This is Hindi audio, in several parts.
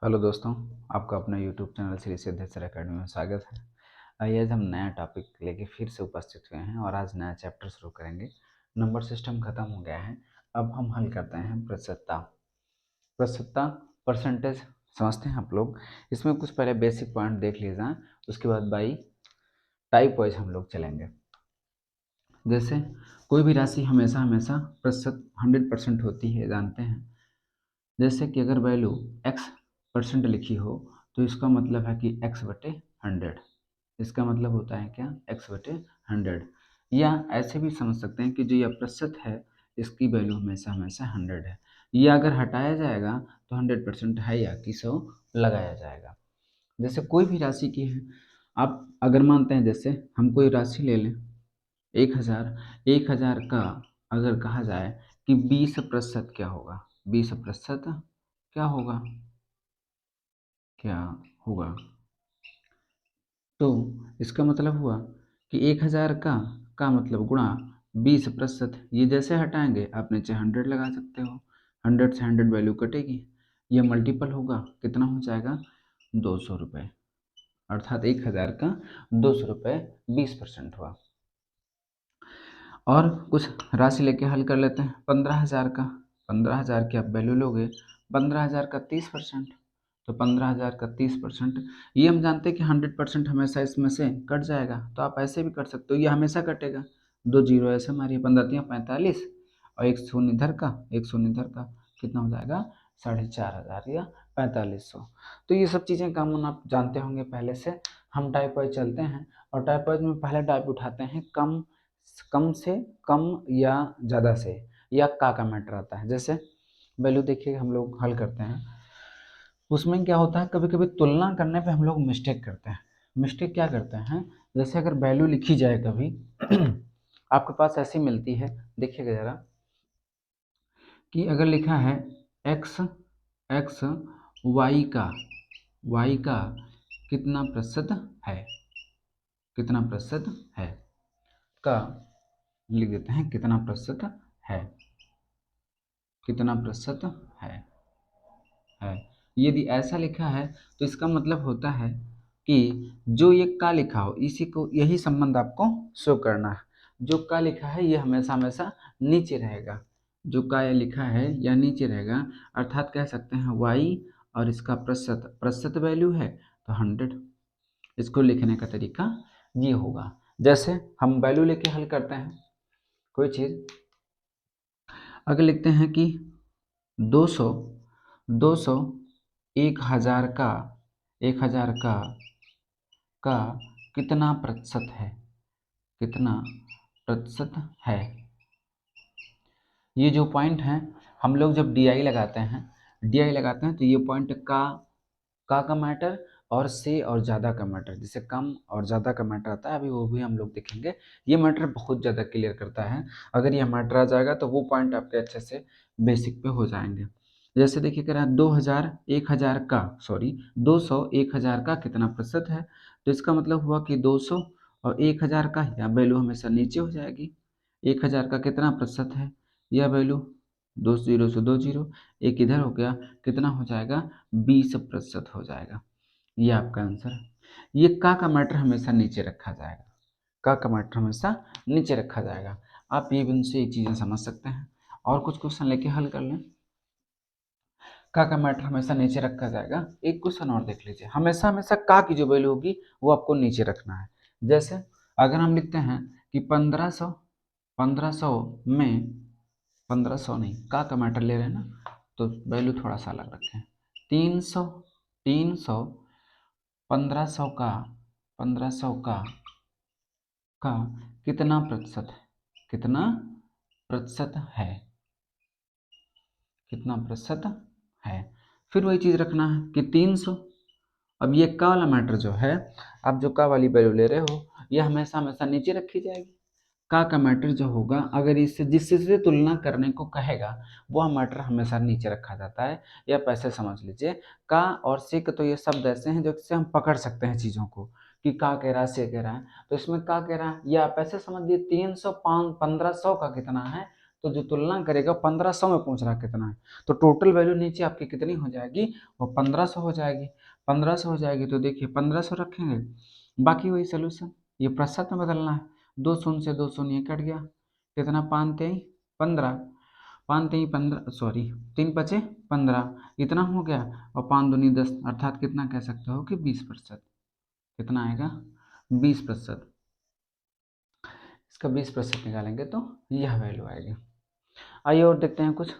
हेलो दोस्तों, आपका अपना YouTube channel Shri Siddheshwar academy में स्वागत है। आइए आज हम नया टॉपिक लेके फिर से उपस्थित हुए हैं और आज नया चैप्टर शुरू करेंगे। नंबर सिस्टम खत्म हो गया है, अब हम हल करते हैं प्रतिशतता। प्रतिशतता परसेंटेज समझते हैं आप लोग। इसमें कुछ पहले बेसिक पॉइंट देख लीजिए, उसके बाद बाई टाइप वाइज हम लोग चलेंगे। जैसे कोई भी राशि हमेशा हमेशा प्रतिशत 100% होती है, जानते हैं। जैसे कि अगर वैल्यू x% लिखी हो तो इसका मतलब है कि x/100। इसका मतलब होता है क्या, x/100। या ऐसे भी समझ सकते हैं कि जो यह प्रतिशत है इसकी वैल्यू हमेशा हमेशा 100 है। या अगर हटाया जाएगा तो 100% है या कि 100 लगाया जाएगा। जैसे कोई भी राशि की है, आप अगर मानते हैं, जैसे हम कोई राशि ले लें 1000। 1000 का अगर कहा जाए कि 20% क्या होगा, 20% क्या होगा, क्या होगा, तो इसका मतलब हुआ कि 1000 का मतलब गुणा 20%। ये जैसे हटाएंगे आप नीचे 100 लगा सकते हो, 100 से 100 वैल्यू कटेगी, ये मल्टीपल होगा, कितना हो जाएगा, 200 रुपये। अर्थात 1000 का 200 रुपये 20% हुआ। और कुछ राशि लेके हल कर लेते हैं। 15,000 का, 15,000 की आप वैल्यू लोगे, 15,000 का 30%, तो 15,000 का 30%, ये हम जानते हैं कि 100% हमेशा इसमें से कट जाएगा, तो आप ऐसे भी कर सकते हो, ये हमेशा कटेगा। 2 जीरो ऐसे मारिए, 15 45 और एक शून्य इधर का, एक शून्य इधर का, कितना हो जाएगा, 4,500 या 4500। तो ये सब चीज़ें कॉमन आप जानते होंगे पहले से। हम टाइप वाइज चलते हैं और टाइप वाइज में पहले टाइप उठाते हैं कम, कम से कम या ज़्यादा से, या का मैटर आता है। जैसे वैल्यू देखिए हम लोग हल करते हैं, उसमें क्या होता है, कभी कभी तुलना करने पे हम लोग मिस्टेक करते हैं। मिस्टेक क्या करते हैं, जैसे अगर वैल्यू लिखी जाए कभी आपके पास ऐसी मिलती है, देखिएगा ज़रा, कि अगर लिखा है एक्स एक्स वाई का कितना प्रतिशत है, कितना प्रतिशत है, का लिख देते हैं कितना प्रतिशत है, कितना प्रतिशत है है यदि ऐसा लिखा है तो इसका मतलब होता है कि जो ये का लिखा हो इसी को, यही संबंध आपको शो करना है। जो का लिखा है ये हमेशा हमेशा नीचे रहेगा, जो का ये लिखा है या नीचे रहेगा। अर्थात कह सकते हैं वाई और इसका प्रतिशत, प्रतिशत वैल्यू है तो 100। इसको लिखने का तरीका ये होगा। जैसे हम वैल्यू लेके हल करते हैं कोई चीज़, अगर लिखते हैं कि 200 200 1000 का, 1000 का कितना प्रतिशत है, कितना प्रतिशत है। ये जो पॉइंट है, हम लोग जब डी आई लगाते हैं तो ये पॉइंट का मैटर और से और ज़्यादा का मैटर, जैसे कम और ज़्यादा का मैटर आता है, अभी वो भी हम लोग देखेंगे। ये मैटर बहुत ज़्यादा क्लियर करता है। अगर ये मैटर आ जाएगा तो वो पॉइंट आपके अच्छे से बेसिक पे हो जाएंगे। जैसे देखिए कह रहा है 2000 1000 का, सॉरी 200 1000 का कितना प्रतिशत है, तो इसका मतलब हुआ कि 200 और 1000 का यह वैल्यू हमेशा नीचे हो जाएगी। 1000 का कितना प्रतिशत है, यह वैल्यू, 2 जीरो से 2 जीरो, एक इधर हो गया, कितना हो जाएगा, 20% हो जाएगा। ये आपका आंसर है। ये का मैटर हमेशा नीचे रखा जाएगा, का मैटर हमेशा नीचे रखा जाएगा। आप ये बिंदु से ये चीज़ें समझ सकते हैं। और कुछ क्वेश्चन लेके हल कर लें। का मैटर हमेशा नीचे रखा जाएगा। एक क्वेश्चन और देख लीजिए, हमेशा हमेशा का की जो वैल्यू होगी वो आपको नीचे रखना है। जैसे अगर हम लिखते हैं कि 1500 में, 1500 नहीं, का मैटर ले रहे हैं ना, तो वैल्यू थोड़ा सा अलग रखें। 300 1500 का, 1500 का कितना प्रतिशत है, कितना प्रतिशत है, कितना प्रतिशत है। फिर वही चीज़ रखना है कि 300। अब ये का वाला मैटर जो है, आप जो का वाली वैल्यू ले रहे हो, ये हमेशा हमेशा नीचे रखी जाएगी। का मैटर जो होगा, अगर इससे जिससे से तुलना करने को कहेगा, वह मैटर हमेशा नीचे रखा जाता है। या पैसे समझ लीजिए, का और से के तो ये शब्द ऐसे हैं जो इससे हम पकड़ सकते हैं चीज़ों को, कि का कह रहा है, से कह रहा है, तो इसमें का कह रहा है, या आप ऐसे समझ लीजिए 300 1500 का कितना है, तो जो तुलना करेगा 1500 में पूछ रहा कितना है, तो टोटल वैल्यू नीचे आपकी कितनी हो जाएगी, वो 1500 हो जाएगी। 1500 हो जाएगी तो देखिए 1500 रखेंगे, बाकी वही सोल्यूशन, ये प्रतिशत में बदलना है। 2 शून्य से 2 शून्य ये कट गया, कितना 5 तेई 15, 5 तेई 15, सॉरी 3 पचे 15, इतना हो गया, और 5 दूनी 10, अर्थात कितना कह सकते हो कि 20%। कितना आएगा 20%। इसका 20% निकालेंगे तो यह वैल्यू आएगी। आइए और देखते हैं कुछ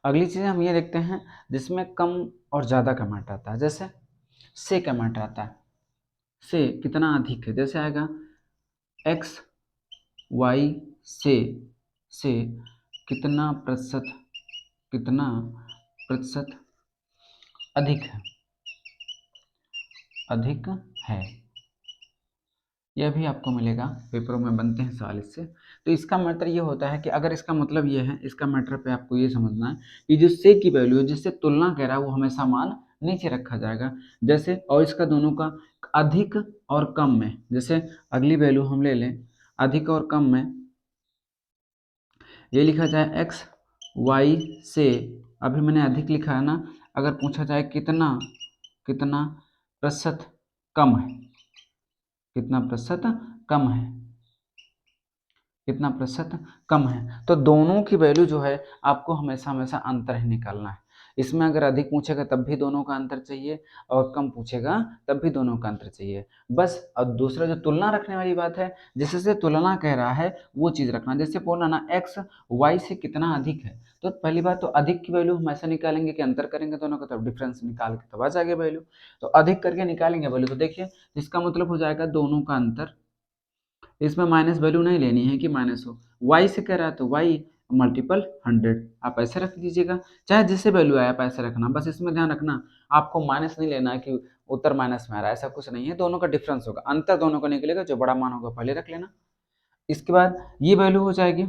अगली चीज़ें। हम ये देखते हैं जिसमें कम और ज़्यादा का मैटर आता है, जैसे से का मैटर आता है। से कितना अधिक है, जैसे आएगा एक्स वाई से कितना प्रतिशत, कितना प्रतिशत अधिक है, अधिक है। यह भी आपको मिलेगा, पेपरों में बनते हैं सवाल इससे। तो इसका मैटर ये होता है कि अगर इसका मतलब ये है, इसका मैटर पे आपको ये समझना है कि जो से की वैल्यू है जिससे तुलना कह रहा है वो हमेशा मान नीचे रखा जाएगा। जैसे और इसका दोनों का अधिक और कम में, जैसे अगली वैल्यू हम ले लें अधिक और कम में, ये लिखा जाए एक्स वाई से, अभी मैंने अधिक लिखा है ना, अगर पूछा जाए कितना, कितना प्रतिशत कम है, कितना प्रतिशत कम है, कितना प्रतिशत कम है, तो दोनों की वैल्यू जो है आपको हमेशा हमेशा अंतर ही निकालना है। इसमें अगर अधिक पूछेगा तब भी दोनों का अंतर चाहिए, और कम पूछेगा तब भी दोनों का अंतर चाहिए बस। और दूसरा जो तुलना रखने वाली बात है, जिससे तुलना कह रहा है वो चीज़ रखना। जैसे बोला ना एक्स वाई से कितना अधिक है, तो पहली बात तो अधिक की वैल्यू हम ऐसा निकालेंगे कि अंतर करेंगे दोनों का, तब डिफरेंस निकाल के तब आ जाएगा वैल्यू। तो अधिक करके निकालेंगे वैल्यू, तो देखिए इसका मतलब हो जाएगा दोनों का अंतर। इसमें माइनस वैल्यू नहीं लेनी है कि माइनस हो, वाई से कह रहा है तो वाई मल्टीपल 100 आप ऐसे रख दीजिएगा, चाहे जिससे वैल्यू आया आप ऐसे रखना। बस इसमें ध्यान रखना आपको माइनस नहीं लेना है कि उत्तर माइनस में आ रहा है, ऐसा कुछ नहीं है, दोनों का डिफरेंस होगा, अंतर दोनों का निकलेगा, जो बड़ा मान होगा पहले रख लेना। इसके बाद ये वैल्यू हो जाएगी,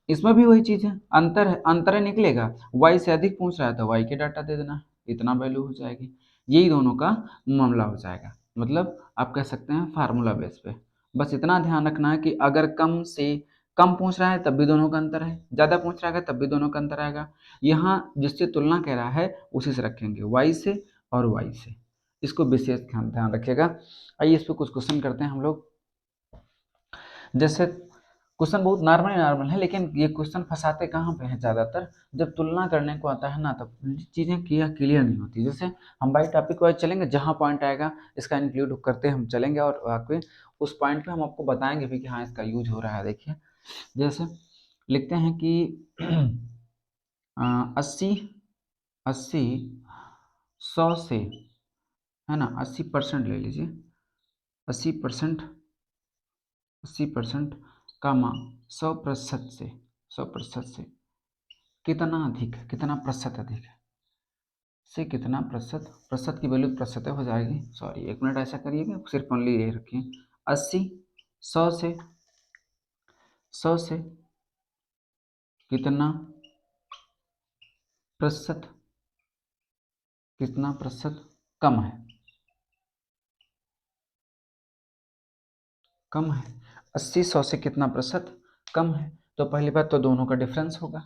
इसमें भी वही चीज़ है, अंतर है, अंतर है निकलेगा, वाई से अधिक पूछ रहा है तो वाई के डाटा दे देना, इतना वैल्यू हो जाएगी। यही दोनों का मामला हो जाएगा, मतलब आप कह सकते हैं फार्मूला बेस पे। बस इतना ध्यान रखना है कि अगर कम से कम पूछ रहा है तब भी दोनों का अंतर है, ज़्यादा पूछ रहा है तब भी दोनों का अंतर आएगा। यहाँ जिससे तुलना कह रहा है उसी से रखेंगे, वाई से और वाई से, इसको विशेष ध्यान ध्यान रखिएगा। आइए इस पर कुछ क्वेश्चन करते हैं हम लोग। जैसे क्वेश्चन बहुत नॉर्मल नॉर्मल है, लेकिन ये क्वेश्चन फंसाते कहाँ पे हैं ज़्यादातर, जब तुलना करने को आता है ना तब चीज़ें क्लियर नहीं होती। जैसे हम बाई टॉपिक वाइज चलेंगे, जहाँ पॉइंट आएगा इसका इंक्लूड करते हम चलेंगे, और आपके उस पॉइंट पे हम आपको बताएंगे भी कि हाँ इसका यूज हो रहा है। देखिए जैसे लिखते हैं कि 80 80 100 से, है ना, 80% ले लीजिए, 80% 80% का मान 100% से, 100% से कितना अधिक है, कितना प्रतिशत अधिक है, से कितना प्रतिशत, प्रतिशत की वैल्यू प्रतिशत हो जाएगी, सॉरी एक मिनट ऐसा करिएगा, सिर्फ ओनली ये रखिए 80 100 से, 100 से कितना प्रतिशत, कितना प्रतिशत कम है, कम है, 80 100 से कितना प्रतिशत कम है। तो पहली बात तो दोनों का डिफरेंस होगा,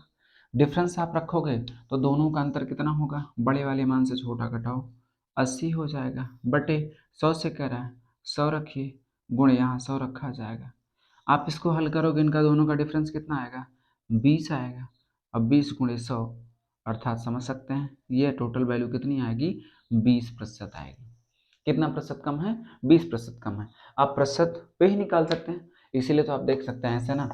डिफरेंस आप रखोगे तो दोनों का अंतर कितना होगा, बड़े वाले मान से छोटा घटाओ, 80 हो जाएगा, बटे 100 से कह रहा है 100 रखिए, गुण यहाँ 100 रखा जाएगा। आप इसको हल करोगे, इनका दोनों का डिफरेंस कितना आएगा, 20 आएगा। अब 20 गुणे 100, अर्थात समझ सकते हैं ये टोटल वैल्यू कितनी आएगी, 20% आएगी। कितना प्रतिशत कम है, 20% कम है। आप प्रतिशत पे ही निकाल सकते हैं, इसीलिए तो आप देख सकते हैं ऐसे ना,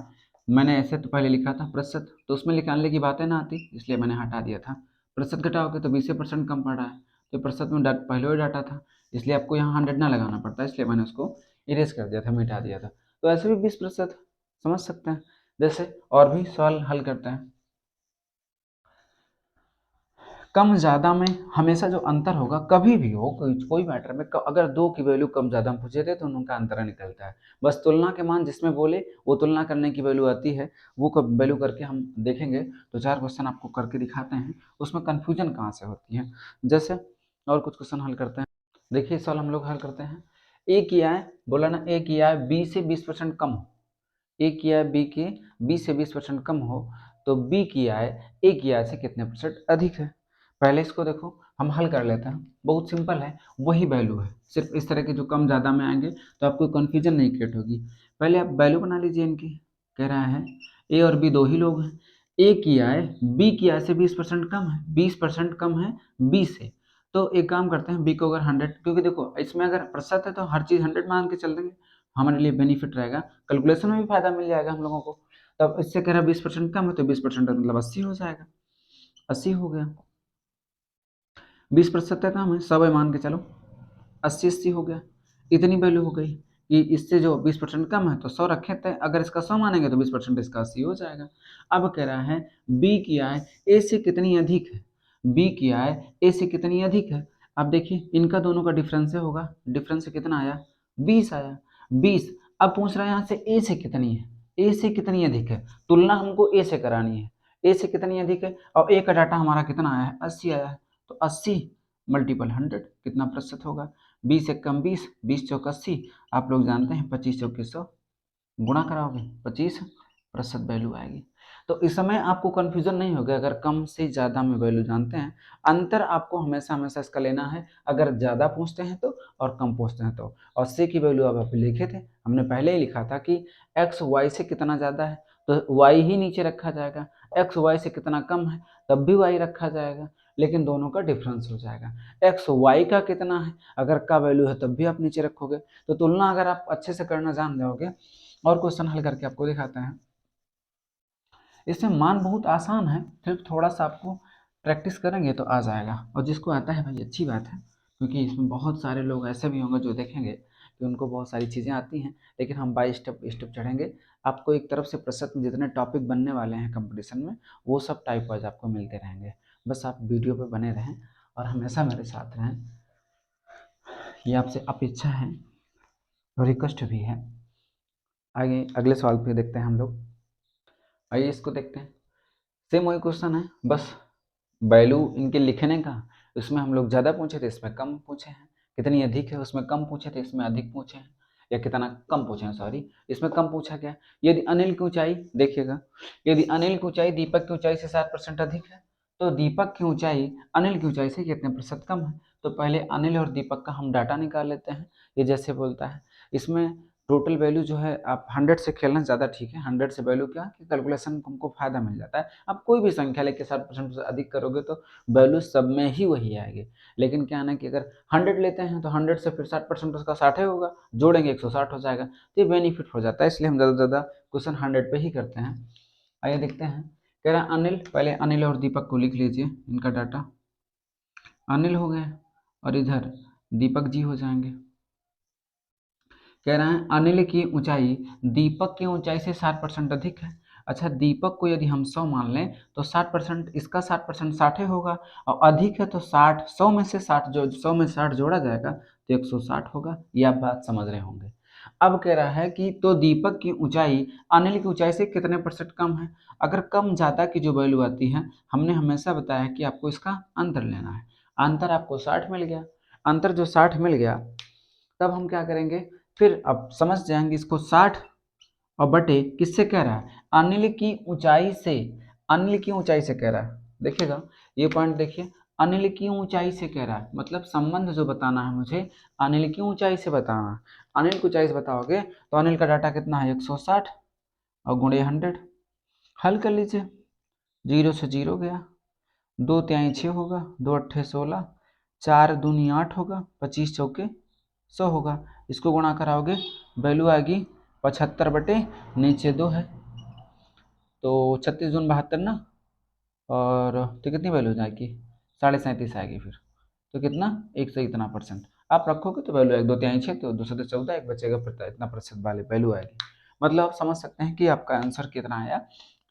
मैंने ऐसे तो पहले लिखा था प्रतिशत, तो उसमें निकालने की बातें ना आती, इसलिए मैंने हटा दिया था। प्रतिशत घटाओगे तो 20% कम पड़ रहा है, तो प्रतिशत में पहले ही डाटा था, इसलिए आपको यहाँ 100 ना लगाना पड़ता, इसलिए मैंने उसको इरेज कर दिया था, मिटा दिया था। तो ऐसे भी 20% समझ सकते हैं। जैसे और भी सवाल हल करते हैं, कम ज़्यादा में हमेशा जो अंतर होगा, कभी भी हो कोई मैटर में, अगर दो की वैल्यू कम ज़्यादा हम पूछे थे तो उनका अंतर निकलता है। बस तुलना के मान जिसमें बोले वो तुलना करने की वैल्यू आती है, वो कब वैल्यू करके हम देखेंगे। तो 4 क्वेश्चन आपको करके दिखाते हैं, उसमें कन्फ्यूजन कहाँ से होती है। जैसे और कुछ क्वेश्चन हल करते हैं। देखिए इस साल हम लोग हल करते हैं, ए किया है, बोला ना ए किया है बी से 20% कम हो, ए किया है बी के 20 से 20% कम हो, तो बी की आय ए की आय से कितने परसेंट अधिक है। पहले इसको देखो, हम हल कर लेते हैं, बहुत सिंपल है, वही वैल्यू है, सिर्फ इस तरह के जो कम ज़्यादा में आएंगे तो आपको कन्फ्यूजन नहीं क्रिएट होगी। पहले आप वैल्यू बना लीजिए इनकी। कह रहा है ए और बी दो ही लोग हैं, ए की आय बी की आय से 20% कम है, 20% कम है बी से। तो एक काम करते हैं, बी को अगर 100, क्योंकि देखो इसमें अगर प्रतिशत है तो हर चीज़ 100 मान के चल देंगे, हमारे लिए बेनिफिट रहेगा, कैलकुलेशन में भी फायदा मिल जाएगा हम लोगों को। तब इससे कह रहा है 20% कम है, तो 20% मतलब 80 हो जाएगा, 80 हो गया। 20% का काम है, 100 मान के चलो, 80 हो गया। इतनी वैल्यू हो गई कि इससे जो 20% कम है तो 100 रखे थे, अगर इसका 100 मानेंगे तो 20% इसका 80 हो जाएगा। अब कह रहा है बी की आय ए से कितनी अधिक है, बी की आय ए से कितनी अधिक है। अब देखिए इनका दोनों का डिफरेंस होगा, डिफरेंस कितना आया, 20 आया, 20। अब पूछ रहा है यहाँ से ए से कितनी है, ए से कितनी अधिक है, तुलना हमको ए से करानी है, ए से कितनी अधिक है, और ए का डाटा हमारा कितना आया है, 80 आया है, तो 80 मल्टीपल 100 कितना प्रतिशत होगा, 20 एक कम 20, 20 चौक 80, आप लोग जानते हैं 25 चौक 100, गुणा कराओगे 25% वैल्यू आएगी। तो इस समय आपको कन्फ्यूजन नहीं होगा, अगर कम से ज़्यादा में वैल्यू जानते हैं, अंतर आपको हमेशा हमेशा इसका लेना है, अगर ज़्यादा पूछते हैं तो और कम पूछते हैं तो। और सी की वैल्यू अब आप लिखे थे, हमने पहले ही लिखा था कि एक्स वाई से कितना ज़्यादा है तो वाई ही नीचे रखा जाएगा, एक्स वाई से कितना कम है तब भी वाई रखा जाएगा, लेकिन दोनों का डिफरेंस हो जाएगा। एक्स वाई का कितना है, अगर का वैल्यू है तब भी आप नीचे रखोगे। तो तुलना अगर आप अच्छे से करना जान जाओगे, और क्वेश्चन हल करके आपको दिखाते हैं। इसमें मान बहुत आसान है, सिर्फ थोड़ा सा आपको प्रैक्टिस करेंगे तो आ जाएगा, और जिसको आता है भाई अच्छी बात है, क्योंकि इसमें बहुत सारे लोग ऐसे भी होंगे जो देखेंगे कि उनको बहुत सारी चीज़ें आती हैं, लेकिन हम बाई स्टेप स्टेप चढ़ेंगे। आपको एक तरफ से प्रतिशत में जितने टॉपिक बनने वाले हैं कंपटीशन में, वो सब टाइप वाइज आपको मिलते रहेंगे। बस आप वीडियो पर बने रहें और हमेशा मेरे साथ रहें, ये आपसे अपेक्षा है और रिक्वेस्ट भी है। आगे अगले सवाल पे देखते हैं हम लोग। आइए इसको देखते हैं, सेम वही क्वेश्चन है, बस वैल्यू इनके लिखने का, उसमें हम लोग ज़्यादा पूछे थे, इसमें कम पूछे हैं, कितनी अधिक है उसमें कम पूछे थे, इसमें अधिक पूछे हैं, या कितना कम पूछे हैं, सॉरी इसमें कम पूछा गया। यदि अनिल की ऊंचाई देखिएगा, यदि अनिल की ऊंचाई दीपक की ऊंचाई से 7% अधिक है, तो दीपक की ऊंचाई अनिल की ऊंचाई से कितने प्रतिशत कम है। तो पहले अनिल और दीपक का हम डाटा निकाल लेते हैं। ये जैसे बोलता है, इसमें टोटल वैल्यू जो है, आप 100 से खेलना ज़्यादा ठीक है। 100 से वैल्यू क्या कि कैलकुलेशन हमको फायदा मिल जाता है। आप कोई भी संख्या लेके 7% से अधिक करोगे तो वैल्यू सब में ही वही आएगी, लेकिन क्या है ना कि अगर 100 लेते हैं तो 100 से फिर 60% उसका 60 ही होगा, जोड़ेंगे 160 हो जाएगा, तो ये बेनिफिट हो जाता है, इसलिए हम ज़्यादा से ज़्यादा क्वेश्चन 100 पे ही करते हैं। आइए देखते हैं, कह रहा है अनिल, पहले अनिल और दीपक को लिख लीजिए, इनका डाटा अनिल हो गए और इधर दीपक जी हो जाएंगे। कह रहे हैं अनिल की ऊंचाई दीपक की ऊंचाई से 60% अधिक है। अच्छा, दीपक को यदि हम 100 मान लें तो 60%, इसका 60% 60 ही होगा, और अधिक है तो 60, 100 में से 60 जो 100 में 60 जोड़ा जाएगा तो 160 होगा। ये आप बात समझ रहे होंगे। अब कह रहा है कि तो दीपक की ऊंचाई अनिल की ऊंचाई से कितने परसेंट कम है। अगर कम ज़्यादा की जो वैल्यू आती है, हमने हमेशा बताया कि आपको इसका अंतर लेना है। अंतर आपको 60 मिल गया, अंतर जो 60 मिल गया, तब हम क्या करेंगे, फिर अब समझ जाएंगे इसको, 60 और बटे किससे कह रहा है, अनिल की ऊंचाई से, अनिल की ऊंचाई से कह रहा है। देखिएगा ये पॉइंट देखिए, अनिल की ऊंचाई से कह रहा है, मतलब संबंध जो बताना है मुझे, अनिल की ऊंचाई से बताना है। अनिल की ऊंचाई से बताओगे तो अनिल का डाटा कितना है, 160 और गुणे 100, हल कर लीजिए, 0 से 0 गया, 2 तिहाई 6 होगा, 2 अट्ठे 16, 4 दूनी 8 होगा, 25 चौके 100 होगा। इसको गुणा कराओगे वैल्यू आएगी 75 बटे नीचे 2 है, तो 36 दून 72 ना, और तो कितनी वैल्यू हो जाएगी, 37.5 आएगी फिर, तो कितना 100 इतना %। आप रखोगे तो वैल्यू आएगी 2 तिहाई 6, तो 2 से 14 एक बचेगा, फिर इतना प्रतिशत वाली वैल्यू आएगी। मतलब आप समझ सकते हैं कि आपका आंसर कितना आया,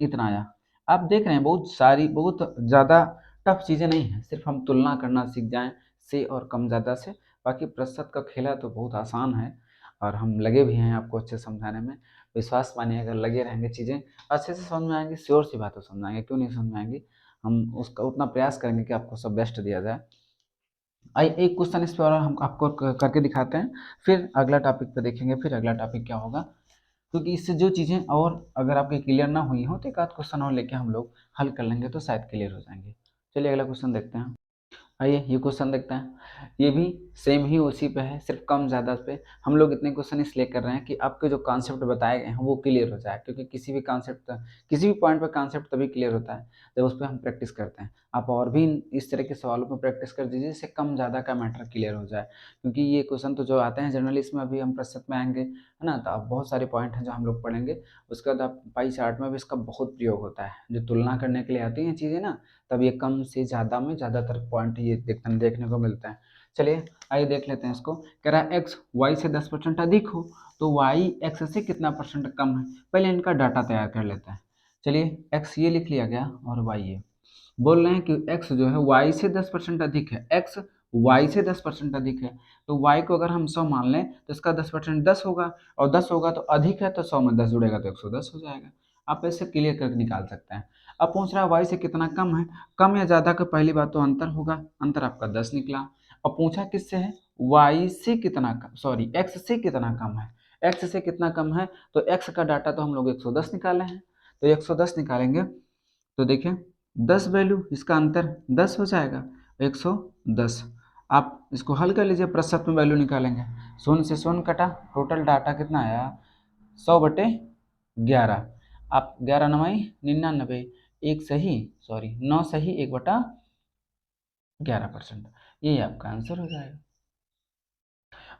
इतना आया। आप देख रहे हैं बहुत सारी, बहुत ज़्यादा टफ चीज़ें नहीं हैं, सिर्फ हम तुलना करना सीख जाएं से और कम ज़्यादा से, बाकी प्रतिशत का खेला तो बहुत आसान है, और हम लगे भी हैं आपको अच्छे समझाने में। विश्वास मानिए, अगर लगे रहेंगे चीज़ें अच्छे से समझ में आएंगी, श्योर सी बात है समझ में आएंगे, क्यों नहीं समझ में आएंगी। हम उसका उतना प्रयास करेंगे कि आपको सब बेस्ट दिया जाए। आइए एक क्वेश्चन इस पर और हम आपको करके दिखाते हैं, फिर अगला टॉपिक पे देखेंगे, फिर अगला टॉपिक क्या होगा। क्योंकि इससे जो चीज़ें और अगर आपके क्लियर ना हुई हो तो एक आध क्वेश्चन और लेके हम लोग हल कर लेंगे तो शायद क्लियर हो जाएंगे। चलिए अगला क्वेश्चन देखते हैं। आइए ये क्वेश्चन देखते हैं। ये भी सेम ही उसी पे है, सिर्फ कम ज़्यादा पे। हम लोग इतने क्वेश्चन इसलिए कर रहे हैं कि आपके जो कॉन्सेप्ट बताए गए हैं वो क्लियर हो जाए, क्योंकि किसी भी पॉइंट पे कॉन्सेप्ट तभी क्लियर होता है जब उस पर हम प्रैक्टिस करते हैं। आप और भी इस तरह के सवालों पर प्रैक्टिस कर दीजिए जिससे कम ज़्यादा का मैटर क्लियर हो जाए, क्योंकि ये क्वेश्चन तो जो आते हैं जनरली, इसमें अभी हम प्रतिशत में आएंगे, है ना, तो अब बहुत सारे पॉइंट हैं जो हम लोग पढ़ेंगे। उसके बाद आप पाई चार्ट में भी इसका बहुत प्रयोग होता है, जो तुलना करने के लिए आती हैं चीज़ें ना, तब ये कम से ज़्यादा में ज़्यादातर पॉइंट ये देखने को मिलता है। चलिए आइए देख लेते हैं इसको। कह रहा है एक्स वाई से 10% अधिक हो तो वाई एक्स से कितना परसेंट कम है। पहले इनका डाटा तैयार कर लेते हैं। चलिए एक्स ये लिख लिया गया और वाई ये। बोल रहे हैं कि एक्स जो है वाई से 10% अधिक है। एक्स वाई से 10% अधिक है, तो वाई को अगर हम 100 मान लें तो इसका 10% 10 होगा, और 10 होगा तो अधिक है, तो 100 में 10 जुड़ेगा तो 110 हो जाएगा। आप ऐसे क्लियर करके निकाल सकते हैं। अब पूछ रहा है वाई से कितना कम है। कम या ज़्यादा का पहली बात तो अंतर होगा, अंतर आपका 10 निकला। और पूछा किससे है, वाई से कितना कम, सॉरी एक्स से कितना कम है। एक्स से कितना कम है, तो एक्स का डाटा तो हम लोग 110 निकाले हैं, तो 110 निकालेंगे तो देखिए 10 वैल्यू, इसका अंतर 10 हो जाएगा, 110। आप इसको हल कर लीजिए, प्रतिशत में वैल्यू निकालेंगे। शून्य से शून्य कटा, टोटल डाटा कितना आया, 100/11। आप 11 नवाई 99, एक सही, सॉरी 9 सही 1/11%, यही आपका आंसर हो जाएगा।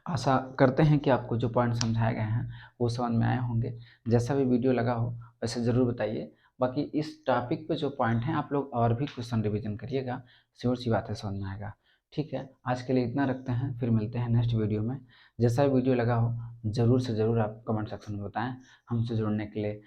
आशा करते हैं कि आपको जो पॉइंट समझाए गए हैं वो समझ में आए होंगे। जैसा भी वीडियो लगा हो वैसे ज़रूर बताइए। बाकी इस टॉपिक पे जो पॉइंट हैं आप लोग और भी क्वेश्चन रिवीजन करिएगा, श्योर सी बात है समझ में आएगा। ठीक है, आज के लिए इतना रखते हैं, फिर मिलते हैं नेक्स्ट वीडियो में। जैसा भी वीडियो लगा हो ज़रूर से ज़रूर आप कमेंट सेक्शन में बताएं। हमसे जुड़ने के लिए